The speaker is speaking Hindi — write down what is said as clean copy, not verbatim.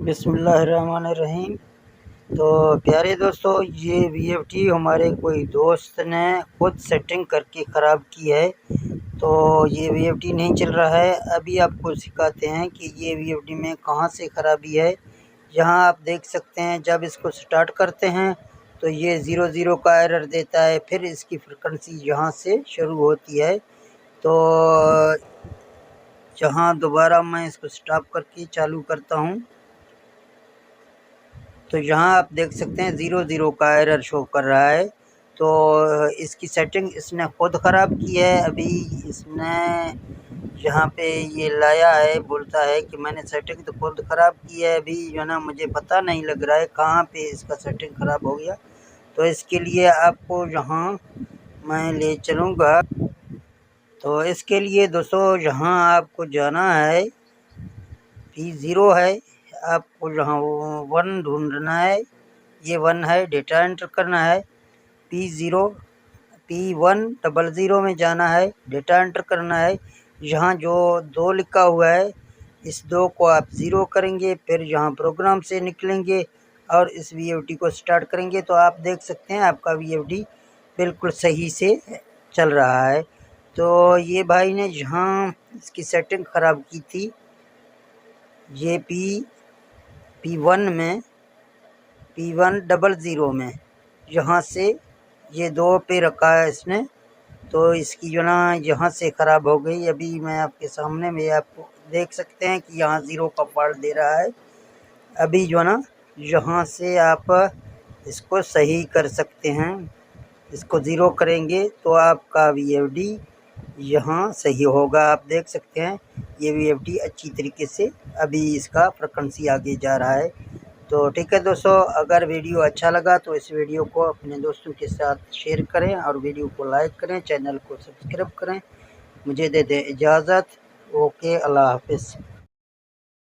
बिस्मिल्लाहिर्रहमानिर्रहीम। तो प्यारे दोस्तों, ये वीएफटी हमारे कोई दोस्त ने खुद सेटिंग करके ख़राब की है। तो ये वीएफटी नहीं चल रहा है। अभी आपको सिखाते हैं कि ये वीएफटी में कहाँ से ख़राबी है। यहाँ आप देख सकते हैं, जब इसको स्टार्ट करते हैं तो ये 00 का एरर देता है। फिर इसकी फ्रिक्वेंसी यहाँ से शुरू होती है। तो जहाँ दोबारा मैं इसको स्टॉप करके चालू करता हूँ तो यहाँ आप देख सकते हैं 00 का एरर शो कर रहा है। तो इसकी सेटिंग इसने खुद ख़राब की है। अभी इसने यहाँ पे ये लाया है, बोलता है कि मैंने सेटिंग तो खुद ख़राब की है। अभी जो ना मुझे पता नहीं लग रहा है कहाँ पे इसका सेटिंग ख़राब हो गया। तो इसके लिए आपको यहाँ मैं ले चलूँगा। तो इसके लिए दोस्तों यहाँ आपको जाना है, P0 है, आपको यहाँ 1 ढूंढना है। ये 1 है, डेटा एंटर करना है। P100 में जाना है, डेटा एंटर करना है। यहाँ जो 2 लिखा हुआ है, इस 2 को आप 0 करेंगे, फिर यहाँ प्रोग्राम से निकलेंगे और इस वीएफटी को स्टार्ट करेंगे। तो आप देख सकते हैं आपका वीएफटी बिल्कुल सही से चल रहा है। तो ये भाई ने जहाँ इसकी सेटिंग ख़राब की थी, ये P1 में, P100 में, यहाँ से ये 2 पे रखा है इसने। तो इसकी जो ना यहाँ से ख़राब हो गई। अभी मैं आपके सामने में आपको देख सकते हैं कि यहाँ 0 का फॉल्ट दे रहा है। अभी जो ना यहाँ से आप इसको सही कर सकते हैं। इसको 0 करेंगे तो आपका वीएफडी यहाँ सही होगा। आप देख सकते हैं ये वीएफडी अच्छी तरीके से अभी इसका फ्रिक्वेंसी आगे जा रहा है। तो ठीक है दोस्तों, अगर वीडियो अच्छा लगा तो इस वीडियो को अपने दोस्तों के साथ शेयर करें और वीडियो को लाइक करें, चैनल को सब्सक्राइब करें। मुझे दे दें इजाज़त। ओके, अल्लाह हाफ़िज़।